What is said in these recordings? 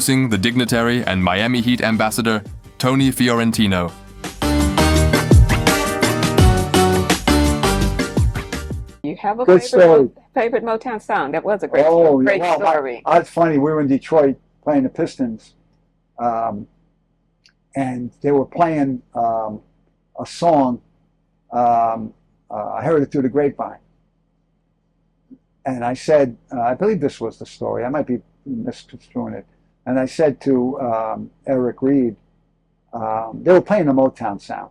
Introducing the dignitary and Miami Heat ambassador, Tony Fiorentino. You have a favorite Motown song? That was a great story. It's funny. We were in Detroit playing the Pistons, and they were playing a song. I heard it through the grapevine, and I said, I believe this was the story. I might be misconstruing it. And I said to Eric Reed, they were playing the Motown sound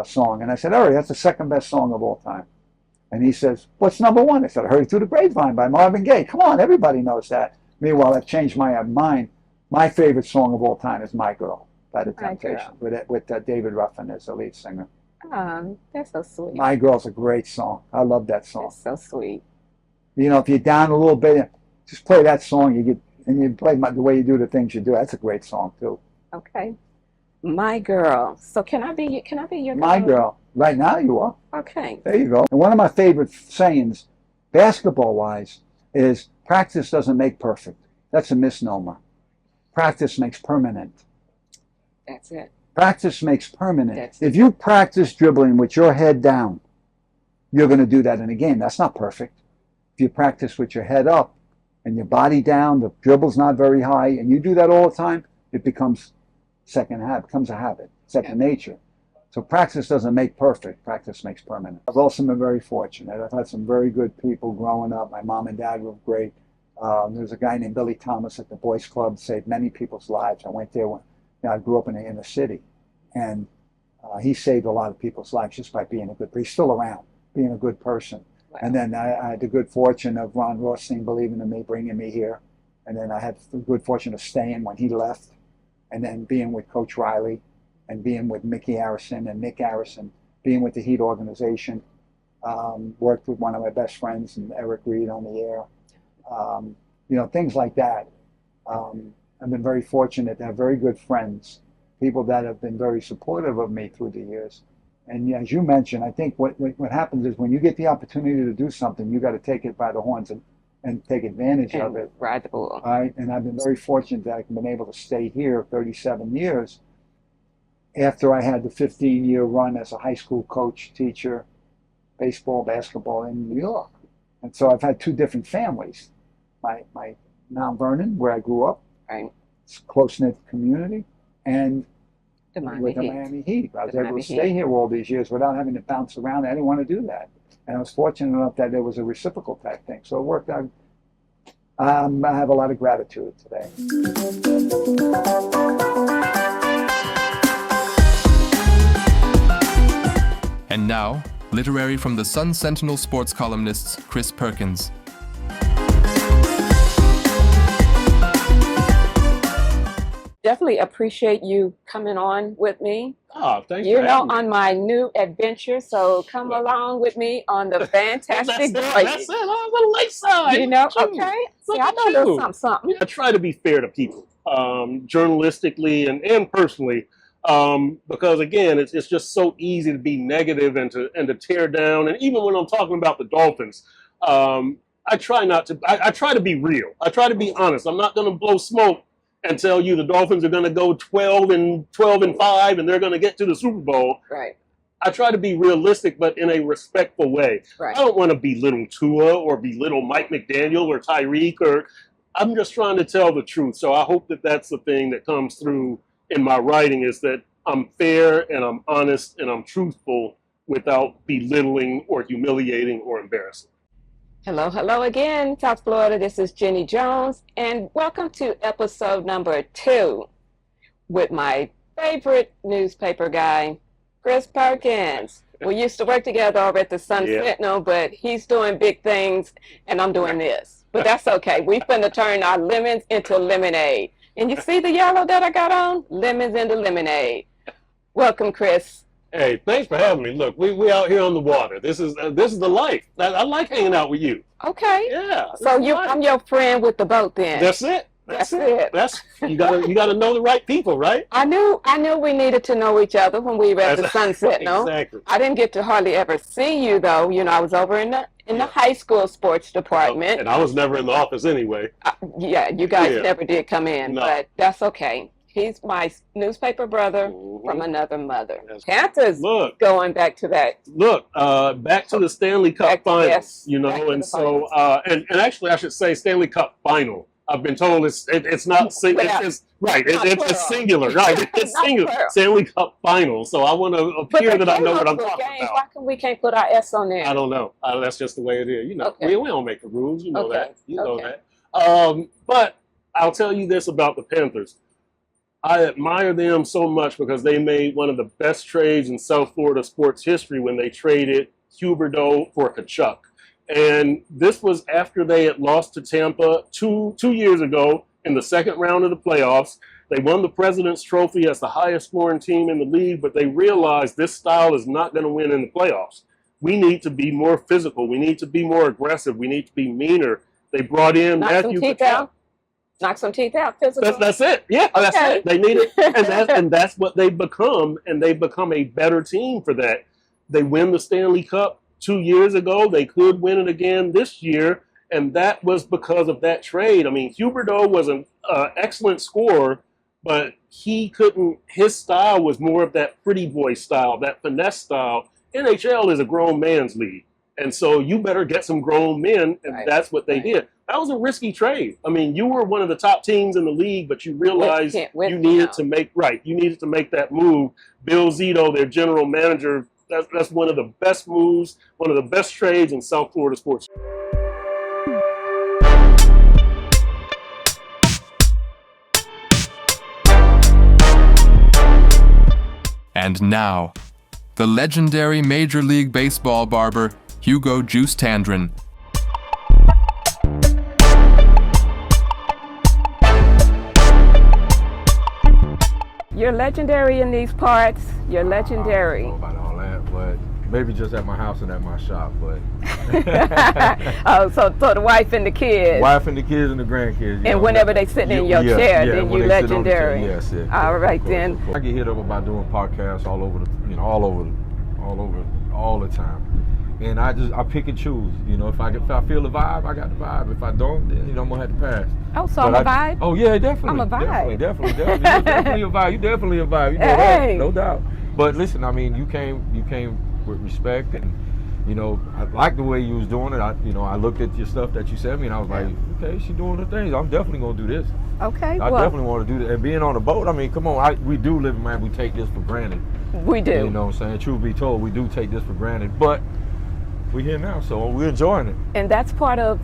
song, and I said, Eric, that's the second best song of all time. And he says, what's number one? I said, I heard it through the grapevine by Marvin Gaye. Come on, everybody knows that. Meanwhile, I've changed my mind. My favorite song of all time is My Girl by The Temptations, with David Ruffin as the lead singer. That's so sweet. My Girl's a great song. I love that song. That's so sweet. You know, if you're down a little bit, just play that song. You play the way you do the things you do. That's a great song too. Okay. My Girl. So can I be your girl? My Girl. Right now you are. Okay. There you go. And one of my favorite sayings, basketball-wise, is practice doesn't make perfect. That's a misnomer. Practice makes permanent. That's it. Practice makes permanent. If you practice dribbling with your head down, you're going to do that in a game. That's not perfect. If you practice with your head up and your body down, the dribble's not very high, and you do that all the time, it becomes a habit, second nature. So practice doesn't make perfect. Practice makes permanent. I've also been very fortunate. I've had some very good people growing up. My mom and dad were great. There's a guy named Billy Thomas at the Boys Club, saved many people's lives. I went there when I grew up in the inner city, and he saved a lot of people's lives just by being a good person. He's still around, being a good person. Wow. And then I had the good fortune of Ron Rothstein believing in me, bringing me here. And then I had the good fortune of staying when he left, and then being with Coach Riley, and being with Mickey Harrison and Nick Harrison, being with the Heat organization, worked with one of my best friends, and Eric Reed on the air. Things like that. I've been very fortunate to have very good friends, people that have been very supportive of me through the years. And as you mentioned, I think what happens is when you get the opportunity to do something, you got to take it by the horns and take advantage of it. Ride the bull. Right? And I've been very fortunate that I've been able to stay here 37 years after I had the 15-year run as a high school coach, teacher, baseball, basketball in New York. And so I've had two different families. My Mount Vernon, where I grew up, right. It's a close-knit community, and the Miami Heat. I was able to stay here all these years without having to bounce around. I didn't want to do that. And I was fortunate enough that there was a reciprocal type thing. So it worked out. I have a lot of gratitude today. And now, literary from the Sun Sentinel sports columnists, Chris Perkins. Definitely appreciate you coming on with me. Oh, thanks for having me. On my new adventure, so come along with me on the fantastic Voyage. That's it. I'm a little late side. Okay. See, I know there's something. I try to be fair to people, journalistically and personally, because again, it's just so easy to be negative and to tear down. And even when I'm talking about the Dolphins, I try not to. I try to be real. I try to be honest. I'm not going to blow smoke and tell you the Dolphins are going to go 12-5 and they're going to get to the Super Bowl. Right. I try to be realistic, but in a respectful way. Right. I don't want to belittle Tua or belittle Mike McDaniel or Tyreek, I'm just trying to tell the truth. So I hope that that's the thing that comes through in my writing, is that I'm fair and I'm honest and I'm truthful without belittling or humiliating or embarrassing. Hello again, South Florida. This is Jenny Jones, and welcome to episode number 2 with my favorite newspaper guy, Chris Perkins. We used to work together over at the Sun Sentinel, but he's doing big things, and I'm doing this. But that's okay. We're finna turn our lemons into lemonade. And you see the yellow that I got on? Lemons into lemonade. Welcome, Chris. Hey, thanks for having me. Look, we out here on the water. This is the life. I like hanging out with you. Okay. Yeah. So I'm your friend with the boat then. That's it. That's it. You gotta know the right people, right? I knew we needed to know each other when we were at the Sun Sentinel. Exactly. I didn't get to hardly ever see you though. I was over in in the high school sports department. And I was never in the office anyway. Yeah, you guys never did come in, No. but that's okay. He's my newspaper brother from another mother. Panthers, going back to that. Look, back to the Stanley Cup Finals, yes, you know, and so, and actually I should say Stanley Cup Final. I've been told it's not singular. It's singular, right? It's singular. Stanley Cup Final. So I want to appear that I know what I'm talking about. Why can we can't put our S on there? I don't know. That's just the way it is. You know, we don't make the rules. You know that. You know that. But I'll tell you this about the Panthers. I admire them so much because they made one of the best trades in South Florida sports history when they traded Huberdeau for Kachuk. And this was after they had lost to Tampa two years ago in the second round of the playoffs. They won the President's Trophy as the highest scoring team in the league, but they realized this style is not going to win in the playoffs. We need to be more physical. We need to be more aggressive. We need to be meaner. They brought in Matthew Kachuk. Knock some teeth out, physical. That's it. Yeah, that's it. They need it, and that's what they've become, and they've become a better team for that. They win the Stanley Cup 2 years ago. They could win it again this year, and that was because of that trade. I mean, Huberdeau was an excellent scorer, but he couldn't. His style was more of that pretty boy style, that finesse style. NHL is a grown man's league, and so you better get some grown men, and that's what they did. That was a risky trade. I mean, you were one of the top teams in the league, but you realized you needed to make that move. Bill Zito, their general manager, that's one of the best moves, one of the best trades in South Florida sports. And now, the legendary Major League Baseball barber, Hugo Juice Tandrin. You're legendary in these parts. You're legendary. I don't know about all that, but maybe just at my house and at my shop. But oh, so the wife and the kids. Wife and the kids and the grandkids. And whenever they sitting in your chair, then you legendary. Yes, yes. All right, then. I get hit up about doing podcasts all over all the time. And I pick and choose. You know, if I feel the vibe, I got the vibe. If I don't, then I'm gonna have to pass. Oh, so I'm a vibe? Oh yeah, definitely. I'm a vibe. Definitely. You're definitely a vibe. You definitely a vibe. You know that, no doubt. But listen, I mean, you came with respect, and you know, I like the way you was doing it. I looked at your stuff that you sent me, and I was like, okay, she's doing her thing. I'm definitely gonna do this. Okay. I definitely want to do that. And being on the boat, I mean, come on, we do live in Miami. We take this for granted. We do. You know what I'm saying? Truth be told, we do take this for granted, but we're here now, so we're enjoying it. And that's part of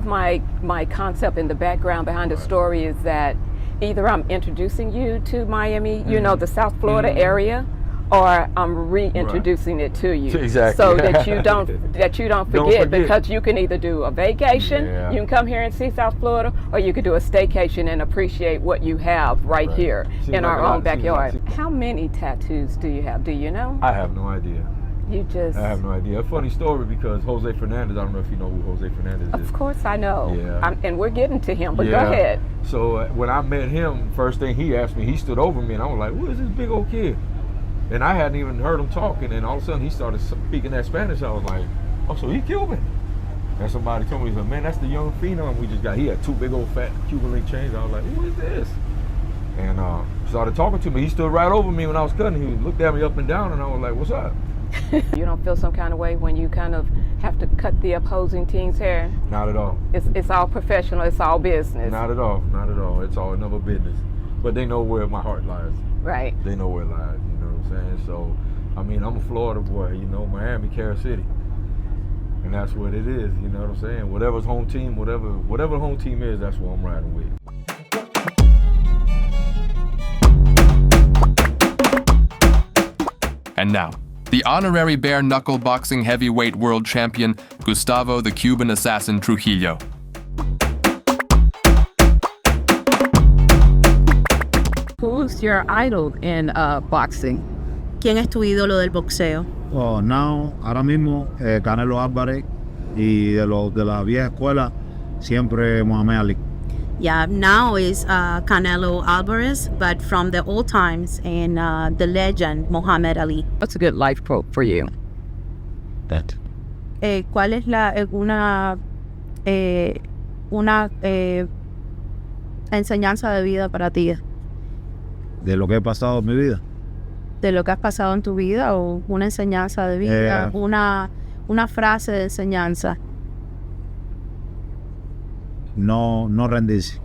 my concept and the background behind the story is that either I'm introducing you to Miami, you know, the South Florida area, or I'm reintroducing it to you. Exactly. So that you don't forget, because you can either do a vacation, you can come here and see South Florida, or you could do a staycation and appreciate what you have right here in our own backyard. How many tattoos do you have? Do you know? I have no idea. I have no idea. A funny story, because Jose Fernandez, I don't know if you know who Jose Fernandez is. Of course I know. Yeah. And we're getting to him, but go ahead. So when I met him, first thing he asked me, he stood over me, and I was like, who is this big old kid? And I hadn't even heard him talking, and all of a sudden he started speaking that Spanish. I was like, oh, so he Cuban? And somebody told me, he said, man, that's the young phenom we just got. He had two big old fat Cuban link chains. I was like, who is this? And started talking to me. He stood right over me when I was cutting. He looked at me up and down, and I was like, what's up? You don't feel some kind of way when you kind of have to cut the opposing team's hair? Not at all. It's all professional. It's all business. Not at all. Not at all. It's all another business. But they know where my heart lies. Right. They know where it lies. You know what I'm saying? So, I mean, I'm a Florida boy. You know, Miami, Carol City, and that's what it is. You know what I'm saying? Whatever's home team, whatever the home team is, that's what I'm riding with. And now, the honorary bare knuckle boxing heavyweight world champion, Gustavo the Cuban Assassin Trujillo. Who's your idol in boxing? ¿Quién es tu ídolo del boxeo? Oh, ahora mismo Canelo Álvarez, y de la vieja escuela siempre Muhammad Ali. Yeah, now is Canelo Alvarez, but from the old times and the legend Muhammad Ali. What's a good life quote for you? That ¿cuál es una enseñanza de vida para ti? De lo que he pasado en mi vida. De lo que has pasado en tu vida o una enseñanza de vida, una frase de enseñanza. No rendirse.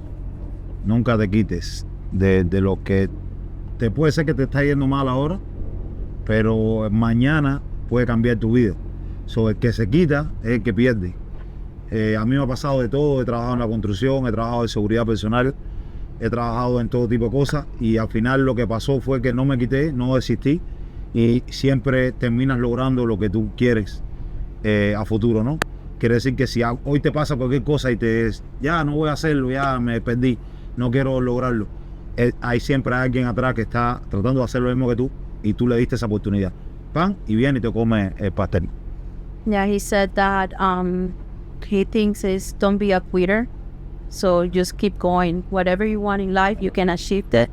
Nunca te quites de lo que te puede ser que te está yendo mal ahora, pero mañana puede cambiar tu vida. El que se quita es el que pierde. A mí me ha pasado de todo. He trabajado en la construcción, he trabajado en seguridad personal, he trabajado en todo tipo de cosas, y al final lo que pasó fue que no me quité, no desistí, y siempre terminas logrando lo que tú quieres a futuro, ¿no? Quiere decir que si hoy te pasa cualquier cosa y ya no voy a hacerlo, ya me perdí, no quiero lograrlo, hay siempre alguien atrás que está tratando de hacer lo mismo que tú, y tú le diste esa oportunidad. Pan, y viene y te come el pastel. Yeah, he said that he thinks is don't be a quitter. So just keep going. Whatever you want in life, you can achieve it.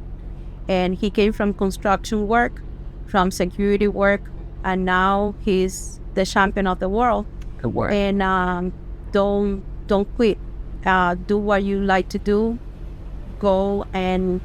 And he came from construction work, from security work, and now he's the champion of the world. And don't quit. Do what you like to do. Go and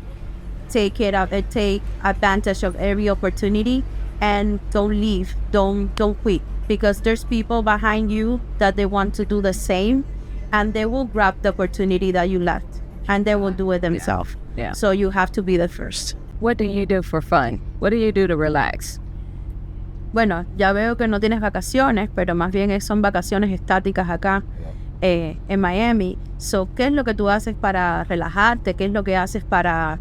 take advantage of every opportunity, and don't leave. Don't quit, because there's people behind you that they want to do the same, and they will grab the opportunity that you left, and they will do it themselves. Yeah. So you have to be the first. What do you do for fun? What do you do to relax? Bueno, ya veo que no tienes vacaciones, pero más bien son vacaciones estáticas acá en Miami. So, ¿qué es lo que tú haces para relajarte? ¿Qué es lo que haces para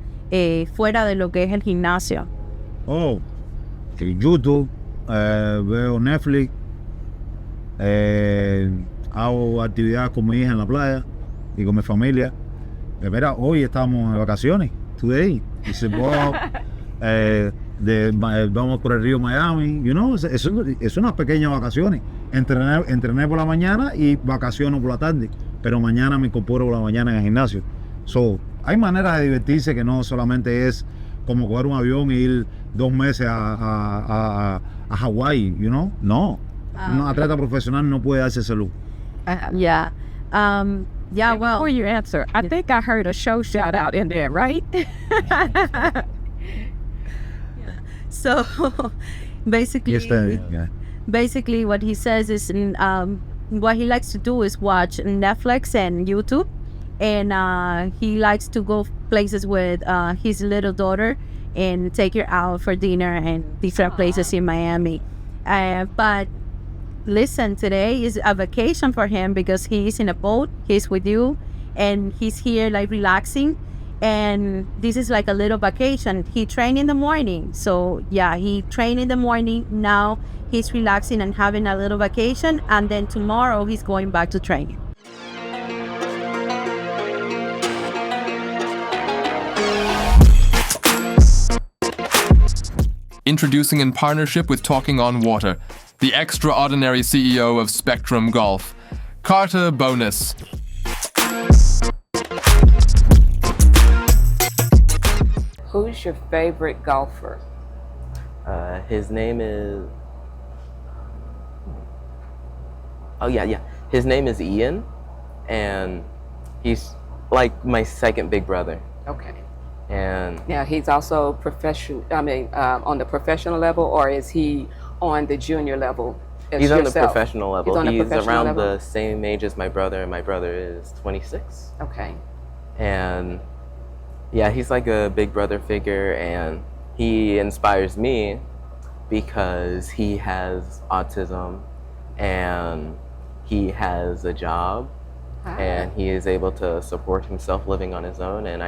fuera de lo que es el gimnasio? YouTube, veo Netflix, hago actividades con mi hija en la playa y con mi familia. Mira, hoy estamos de vacaciones, today. Vamos por el río Miami, es unas pequeñas vacaciones. Entrené por la mañana y vacaciono por la tarde, pero mañana me incorporo por la mañana en el gimnasio. Hay maneras de divertirse que no solamente es como coger un avión e ir 2 meses a Hawái, No. Un atleta profesional no puede darse ese lujo. Yeah. Yeah, well. Before you answer, I think I heard a show shout out in there, right? So basically, basically what he says is what he likes to do is watch Netflix and YouTube, and he likes to go places with his little daughter and take her out for dinner and different places in Miami. But listen, today is a vacation for him because he's in a boat, he's with you, and he's here like relaxing. And this is like a little vacation. He trained in the morning. So yeah, he trained in the morning. Now he's relaxing and having a little vacation. And then tomorrow he's going back to training. Introducing in partnership with Talking on Water, the extraordinary CEO of Spectrum Golf, Carter Bonus. Who's your favorite golfer? His name is... His name is Ian, and he's like my second big brother. Okay. And now he's also on the professional level, or is he on the junior level? He's on the professional level. He's around level? the same age as my brother, and my brother is 26. Okay. And yeah, he's like a big brother figure, and he inspires me because he has autism and he has a job and he is able to support himself living on his own. And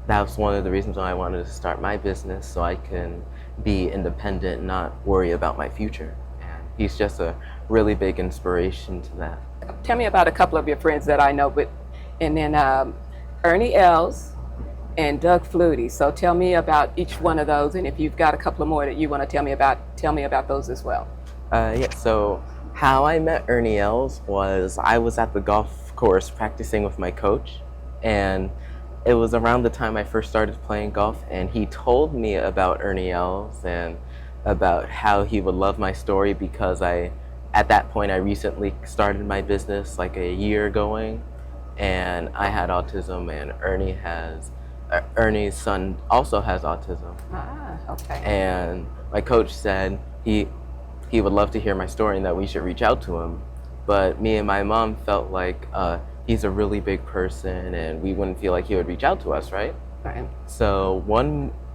that was one of the reasons why I wanted to start my business, so I can be independent and not worry about my future. And he's just a really big inspiration to that. Tell me about a couple of your friends that I know, and then Ernie Els and Doug Flutie. So tell me about each one of those, and if you've got a couple of more that you want to tell me about those as well. So how I met Ernie Els was I was at the golf course practicing with my coach, and it was around the time I first started playing golf, and he told me about Ernie Els and about how he would love my story because I at that point, I recently started my business like a year going, and I had autism, and Ernie's son also has autism. Ah, okay. And my coach said he would love to hear my story and that we should reach out to him. But me and my mom felt like he's a really big person and we wouldn't feel like he would reach out to us, right? Right. So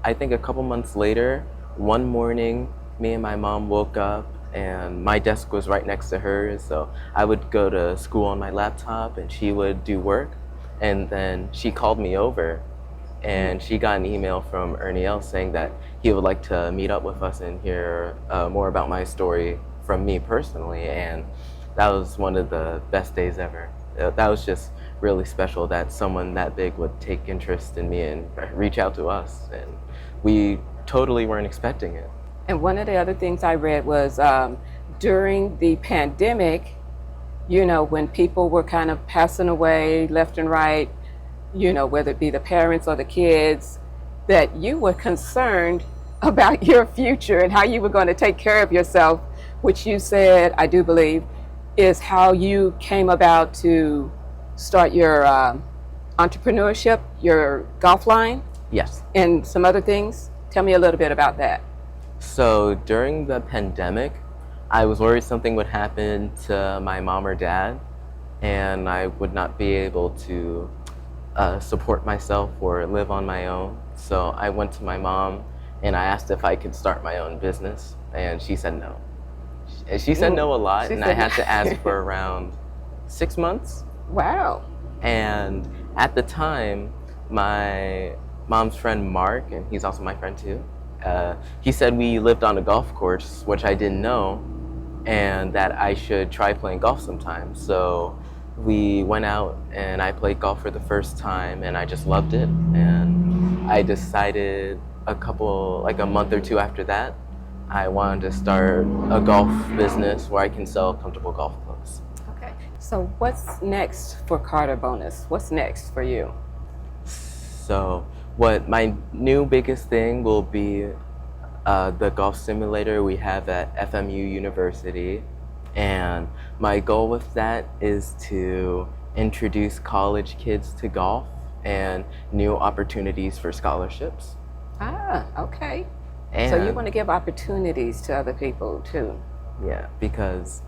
I think a couple months later, one morning, me and my mom woke up and my desk was right next to hers. So I would go to school on my laptop and she would do work. And then she called me over and she got an email from Ernie L saying that he would like to meet up with us and hear more about my story from me personally. And that was one of the best days ever. That was just really special that someone that big would take interest in me and reach out to us. And we totally weren't expecting it. And one of the other things I read was during the pandemic, you know, when people were kind of passing away left and right, you know, whether it be the parents or the kids, that you were concerned about your future and how you were going to take care of yourself, which you said, I do believe, is how you came about to start your entrepreneurship, your golf line. Yes. And some other things. Tell me a little bit about that. So during the pandemic, I was worried something would happen to my mom or dad and I would not be able to support myself or live on my own. So I went to my mom and I asked if I could start my own business and she said no. She said no a lot and I had to ask for around 6 months. Wow. And at the time, my mom's friend Mark, and he's also my friend too, he said we lived on a golf course, which I didn't know, and that I should try playing golf sometime. So we went out and I played golf for the first time and I just loved it. And I decided like a month or two after that, I wanted to start a golf business where I can sell comfortable golf clubs. Okay. So what's next for Carter Bonus? What's next for you? So what my new biggest thing will be the golf simulator we have at FMU University. And my goal with that is to introduce college kids to golf and new opportunities for scholarships. Ah, okay. And so you want to give opportunities to other people too? Yeah, because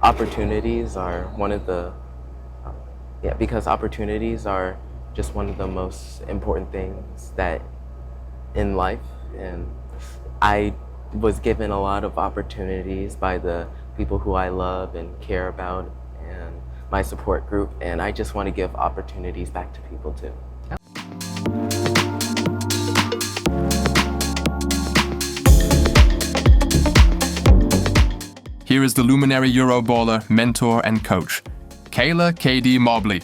opportunities are just one of the most important things that in life. And I was given a lot of opportunities by the people who I love and care about and my support group, and I just want to give opportunities back to people too. Here is the luminary Euroballer, mentor, and coach, Kayla K.D. Mobley.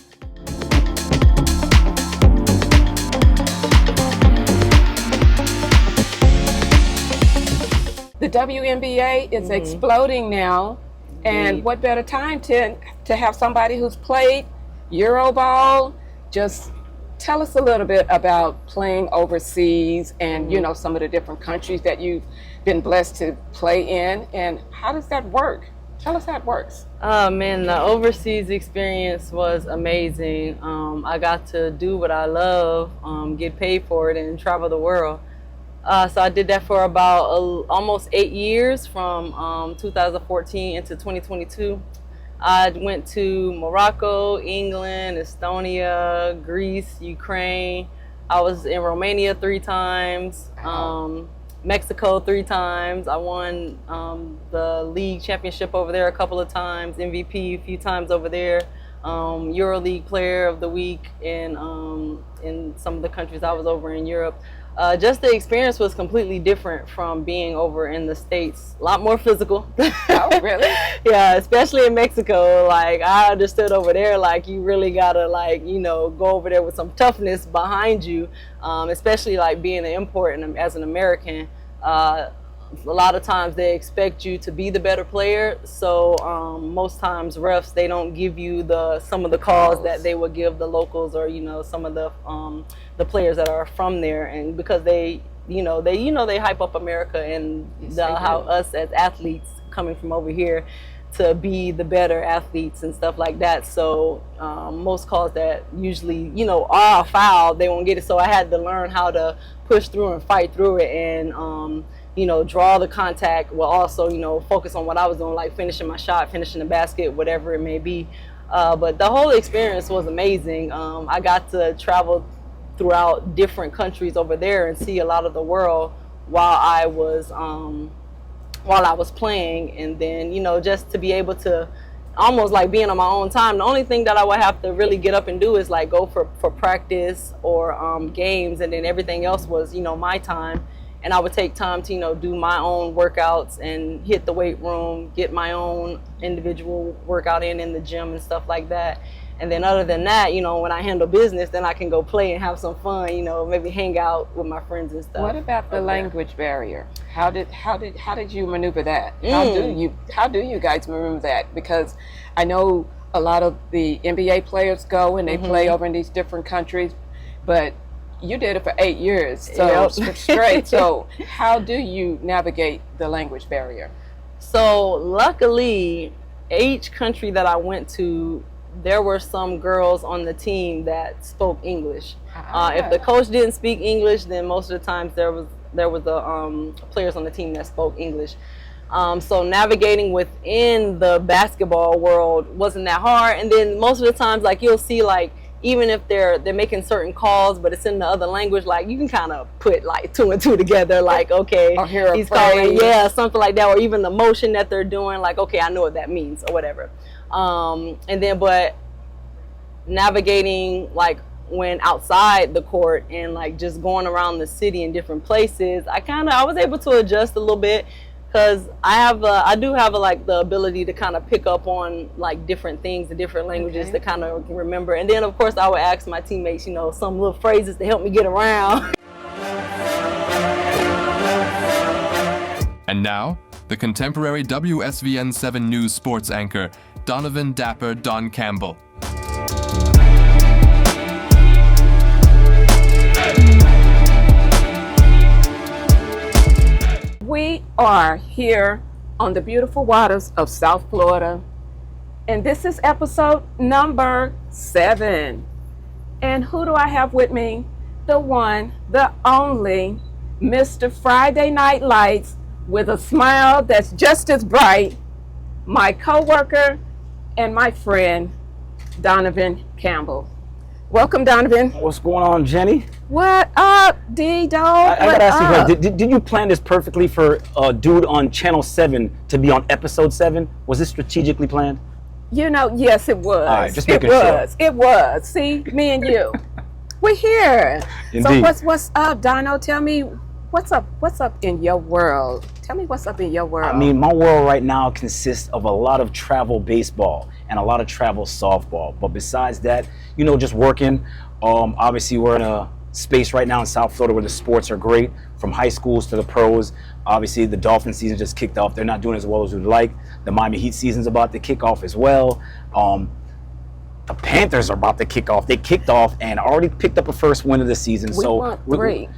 The WNBA is exploding now, and what better time to have somebody who's played Euroball? Just tell us a little bit about playing overseas and you know some of the different countries that you've been blessed to play in, and how does that work? Tell us how it works. Man, the overseas experience was amazing. I got to do what I love, get paid for it, and travel the world. So I did that for about almost 8 years, from 2014 into 2022. I went to Morocco, England, Estonia, Greece, Ukraine. I was in Romania 3 times, Mexico 3 times. I won the league championship over there a couple of times, MVP a few times over there, EuroLeague Player of the Week in some of the countries I was over in Europe. Just the experience was completely different from being over in the States. A lot more physical. Oh, really? Yeah, especially in Mexico. Like, I understood over there, like, you really gotta, like, you know, go over there with some toughness behind you, especially like being an import and as an American. A lot of times they expect you to be the better player, so most times refs, they don't give you some of the calls that they would give the locals, or you know, some of the players that are from there. And because they hype up America and how us as athletes coming from over here to be the better athletes and stuff like that. So most calls that usually, you know, are a foul, they won't get it. So I had to learn how to push through and fight through it, and you know, draw the contact while also, you know, focus on what I was doing, like finishing my shot, finishing the basket, whatever it may be. But the whole experience was amazing. I got to travel throughout different countries over there and see a lot of the world while I was playing, and then, you know, just to be able to almost like being on my own time. The only thing that I would have to really get up and do is like go for practice or games, and then everything else was, you know, my time. And I would take time to, you know, do my own workouts and hit the weight room, get my own individual workout in the gym and stuff like that. And then other than that, you know, when I handle business, then I can go play and have some fun, you know, maybe hang out with my friends and stuff. What about the language barrier? How did you maneuver that? How do you guys maneuver that? Because I know a lot of the NBA players go and they play over in these different countries, but you did it for 8 years, so straight. So how do you navigate the language barrier? So luckily, each country that I went to, there were some girls on the team that spoke English. If the coach didn't speak English, then most of the times there was players on the team that spoke English. So navigating within the basketball world wasn't that hard. And then most of the times, like, you'll see, like, even if they're making certain calls, but it's in the other language, like, you can kind of put like 2 and 2 together, like, okay, or hear he's calling, yeah, something like that, or even the motion that they're doing, like, okay, I know what that means, or whatever. And then, but navigating, like, when outside the court and like just going around the city in different places, I was able to adjust a little bit, because I do have like the ability to kind of pick up on like different things, the different languages to kind of remember. And then of course I would ask my teammates, you know, some little phrases to help me get around. And now, the contemporary WSVN 7 News sports anchor, Donovan Dapper Don Campbell. We are here on the beautiful waters of South Florida, and this is episode number 7. And who do I have with me? The one, the only, Mr. Friday Night Lights, with a smile that's just as bright, my co-worker and my friend, Donovan Campbell. Welcome, Donovan. What's going on, Jenny? What up, D-Dog? I gotta ask you, did you plan this perfectly for a dude on Channel 7 to be on episode 7? Was this strategically planned? You know, yes, it was. All right, just making sure. It was. See, me and you, we're here. Indeed. So what's up, Dino? Tell me, what's up in your world? Tell me what's up in your world. I mean, my world right now consists of a lot of travel baseball and a lot of travel softball. But besides that, you know, just working. Obviously, we're in a space right now in South Florida where the sports are great, from high schools to the pros. Obviously, the Dolphin season just kicked off. They're not doing as well as we'd like. The Miami Heat season's about to kick off as well. The Panthers are about to kick off. They kicked off and already picked up a first win of the season. We want 3.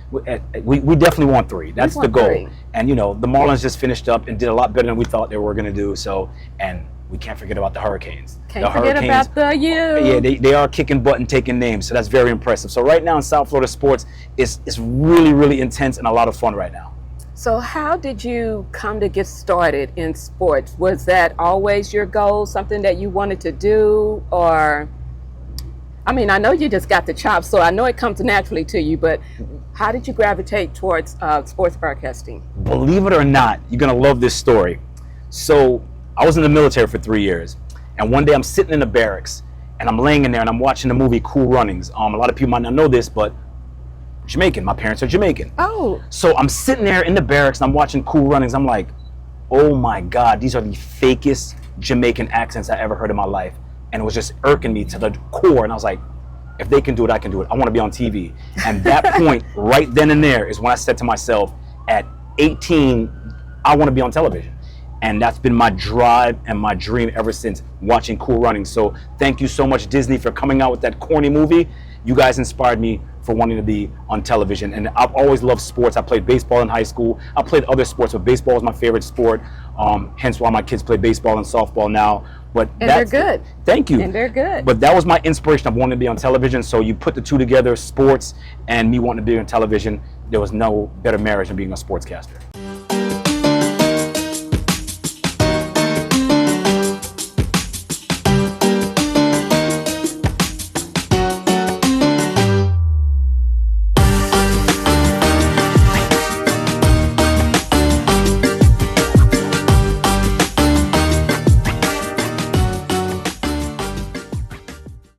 We definitely want 3. That's the goal. 3. And, you know, the Marlins just finished up and did a lot better than we thought they were going to do. So, and we can't forget about the Hurricanes. Can't forget about the U. Yeah, they are kicking butt and taking names. So that's very impressive. So right now in South Florida sports, it's really, really intense and a lot of fun right now. So how did you come to get started in sports? Was that always your goal, something that you wanted to do? Or, I mean, I know you just got the chops, so I know it comes naturally to you, but how did you gravitate towards sports broadcasting? Believe it or not, you're going to love this story. So I was in the military for 3 years, and one day I'm sitting in the barracks, and I'm laying in there, and I'm watching the movie Cool Runnings. A lot of people might not know this, but Jamaican. My parents are Jamaican. Oh. So I'm sitting there in the barracks and I'm watching Cool Runnings. I'm like, oh my God, these are the fakest Jamaican accents I ever heard in my life. And it was just irking me to the core. And I was like, if they can do it, I can do it. I want to be on TV. And that point, right then and there, is when I said to myself, at 18, I want to be on television. And that's been my drive and my dream ever since, watching Cool Runnings. So thank you so much, Disney, for coming out with that corny movie. You guys inspired me for wanting to be on television, and I've always loved sports. I played baseball in high school. I played other sports, but baseball was my favorite sport. Hence why my kids play baseball and softball now. But And they're good. Thank you. And they're good. But that was my inspiration of wanting to be on television. So you put the two together, sports and me wanting to be on television. There was no better marriage than being a sportscaster.